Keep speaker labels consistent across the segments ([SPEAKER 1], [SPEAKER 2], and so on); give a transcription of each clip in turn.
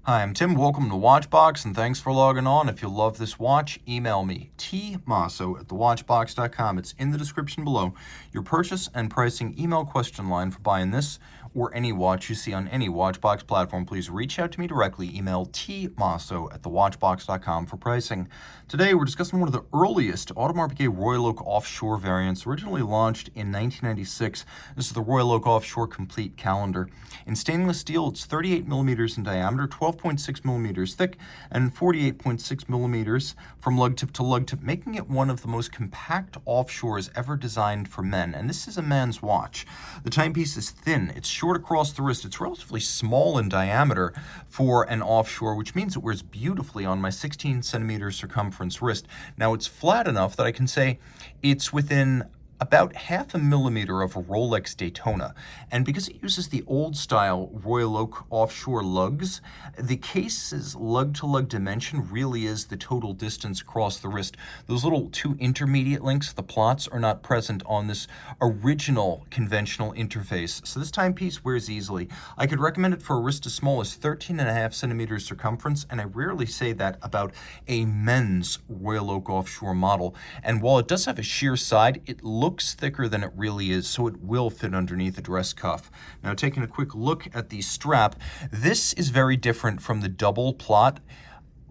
[SPEAKER 1] Hi, I'm Tim. Welcome to Watchbox, and thanks for logging on. If you love this watch, email me, tmosso@thewatchbox.com. It's in the description below. Your purchase and pricing email question line for buying this or any watch you see on any Watchbox platform. Please reach out to me directly. Email tmosso@thewatchbox.com for pricing. Today, we're discussing one of the earliest Audemars Piguet Royal Oak Offshore variants, originally launched in 1996. This is the Royal Oak Offshore Complete Calendar. In stainless steel, it's 38 millimeters in diameter, 12.6 millimeters thick, and 48.6 millimeters from lug tip to lug tip, making it one of the most compact offshores ever designed for men. And this is a man's watch. The timepiece is thin, it's short across the wrist, it's relatively small in diameter for an offshore, which means it wears beautifully on my 16 centimeter circumference wrist. Now, it's flat enough that I can say it's within about half a millimeter of a Rolex Daytona. And because it uses the old style Royal Oak offshore lugs, the case's lug-to-lug dimension really is the total distance across the wrist. Those little two intermediate links, the plots, are not present on this original conventional interface. So this timepiece wears easily. I could recommend it for a wrist as small as 13.5 centimeters circumference, and I rarely say that about a men's Royal Oak offshore model. And while it does have a sheer side, it looks thicker than it really is, so it will fit underneath a dress cuff. Now, taking a quick look at the strap, this is very different from the double plot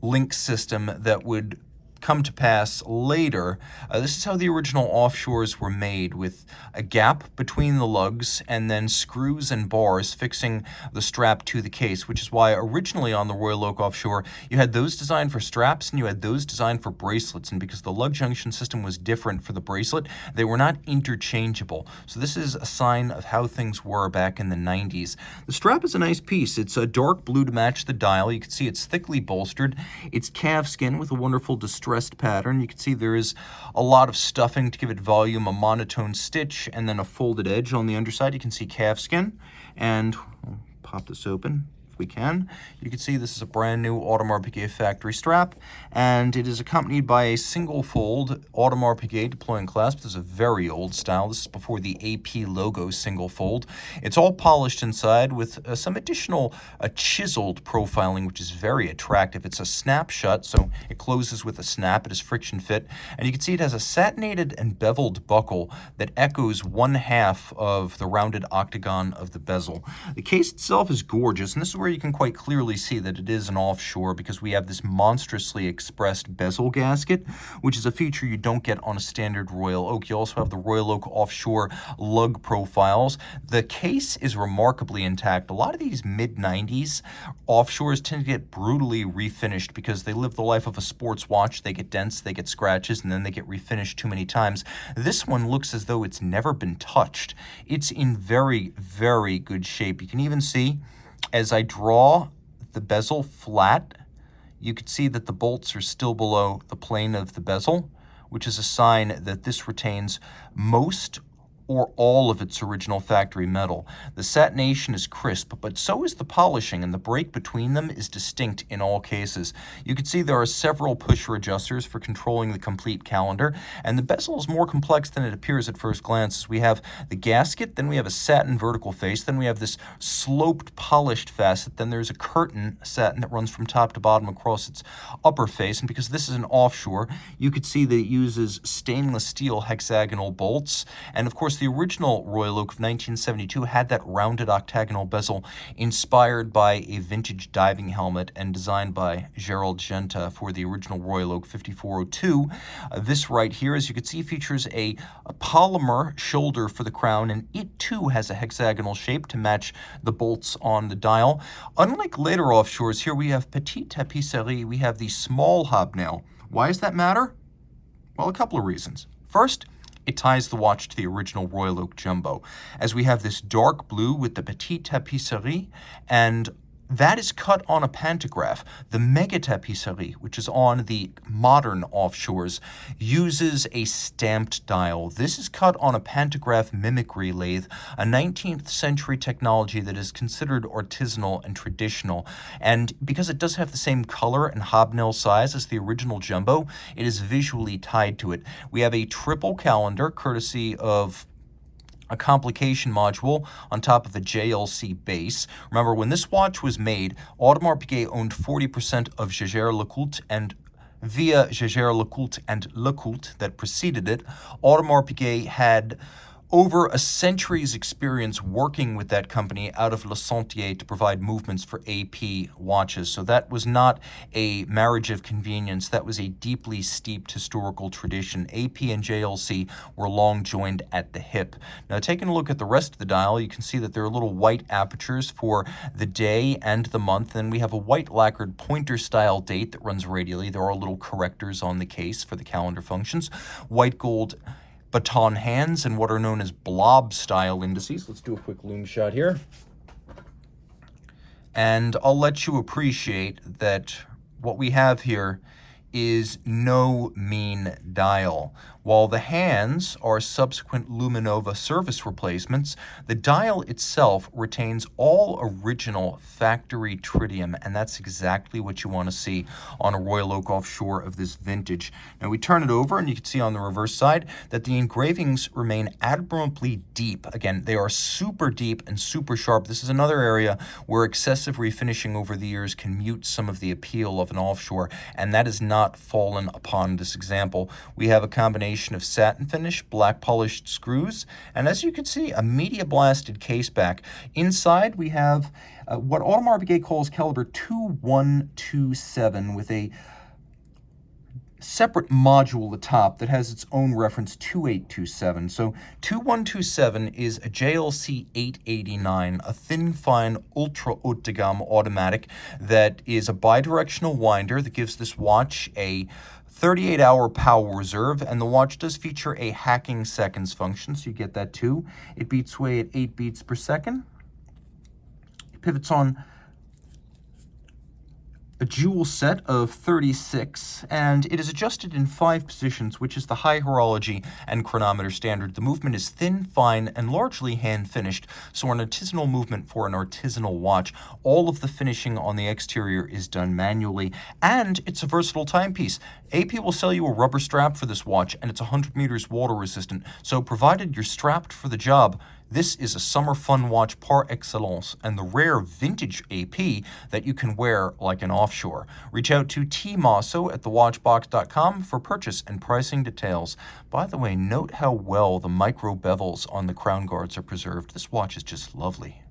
[SPEAKER 1] link system that would come to pass later. This is how the original offshores were made, with a gap between the lugs and then screws and bars fixing the strap to the case, which is why originally on the Royal Oak Offshore you had those designed for straps and you had those designed for bracelets. And because the lug junction system was different for the bracelet, they were not interchangeable. So this is a sign of how things were back in the 90s. The strap is a nice piece. It's a dark blue to match the dial. You can see it's thickly bolstered. It's calf skin with a wonderful distressed pattern. You can see there is a lot of stuffing to give it volume, a monotone stitch, and then a folded edge on the underside. You can see calf skin, and we'll pop this open if we can. You can see this is a brand new Audemars Piguet factory strap, and it is accompanied by a single fold Audemars Piguet deploying clasp. This is a very old style. This is before the AP logo single fold. It's all polished inside with some additional chiseled profiling, which is very attractive. It's a snap shut, so it closes with a snap. It is friction fit, and you can see it has a satinated and beveled buckle that echoes one half of the rounded octagon of the bezel. The case itself is gorgeous, and this is where you can quite clearly see that it is an offshore, because we have this monstrously expressed bezel gasket, which is a feature you don't get on a standard Royal Oak. You also have the Royal Oak offshore lug profiles. The case is remarkably intact. A lot of these mid-90s offshores tend to get brutally refinished because they live the life of a sports watch. They get dents, they get scratches, and then they get refinished too many times. This one looks as though it's never been touched. It's in very, very good shape. You can even see, as I draw the bezel flat, you can see that the bolts are still below the plane of the bezel, which is a sign that this retains most or all of its original factory metal. The satination is crisp, but so is the polishing, and the break between them is distinct in all cases. You can see there are several pusher adjusters for controlling the complete calendar, and the bezel is more complex than it appears at first glance. We have the gasket, then we have a satin vertical face, then we have this sloped polished facet, then there's a curtain satin that runs from top to bottom across its upper face, and because this is an offshore, you could see that it uses stainless steel hexagonal bolts, and of course the original Royal Oak of 1972 had that rounded octagonal bezel inspired by a vintage diving helmet and designed by Gerald Genta for the original Royal Oak 5402. This right here, as you can see, features a polymer shoulder for the crown, and it too has a hexagonal shape to match the bolts on the dial. Unlike later offshores, here we have Petite Tapisserie. We have the small hobnail. Why does that matter? Well, a couple of reasons. First, it ties the watch to the original Royal Oak Jumbo, as we have this dark blue with the Petite Tapisserie, and that is cut on a pantograph. The Mega Tapisserie, which is on the modern offshores, uses a stamped dial. This is cut on a pantograph mimicry lathe, a 19th century technology that is considered artisanal and traditional. And because it does have the same color and hobnail size as the original Jumbo, it is visually tied to it. We have a triple calendar, courtesy of a complication module on top of a JLC base. Remember, when this watch was made, Audemars Piguet owned 40% of Jaeger-LeCoultre, and via Jaeger-LeCoultre and LeCoultre that preceded it, Audemars Piguet had over a century's experience working with that company out of Le Sentier to provide movements for AP watches. So that was not a marriage of convenience. That was a deeply steeped historical tradition. AP and JLC were long joined at the hip. Now, taking a look at the rest of the dial, you can see that there are little white apertures for the day and the month. And we have a white lacquered pointer style date that runs radially. There are little correctors on the case for the calendar functions. White gold baton hands and what are known as blob style indices. Let's do a quick loom shot here. And I'll let you appreciate that what we have here is no mean dial. While the hands are subsequent Luminova service replacements, the dial itself retains all original factory tritium, and that's exactly what you want to see on a Royal Oak Offshore of this vintage. Now we turn it over, and you can see on the reverse side that the engravings remain admirably deep. Again, they are super deep and super sharp. This is another area where excessive refinishing over the years can mute some of the appeal of an offshore, and that is not fallen upon this example. We have a combination of satin finish, black polished screws, and as you can see, a media blasted case back. Inside we have what Audemars Piguet calls caliber 2127 with a separate module atop that has its own reference 2827. So 2127 is a JLC 889, a thin, fine, ultra haute de gamme automatic that is a bidirectional winder that gives this watch a 38-hour power reserve, and the watch does feature a hacking seconds function, so you get that too. It beats away at 8 beats per second. It pivots on a jewel set of 36, and it is adjusted in 5 positions, which is the high horology and chronometer standard. The movement is thin, fine, and largely hand-finished, so an artisanal movement for an artisanal watch. All of the finishing on the exterior is done manually, and it's a versatile timepiece. AP will sell you a rubber strap for this watch, and it's 100 meters water resistant, so provided you're strapped for the job, this is a summer fun watch par excellence and the rare vintage AP that you can wear like an offshore. Reach out to Team Mosso at thewatchbox.com for purchase and pricing details. By the way, note how well the micro bevels on the crown guards are preserved. This watch is just lovely.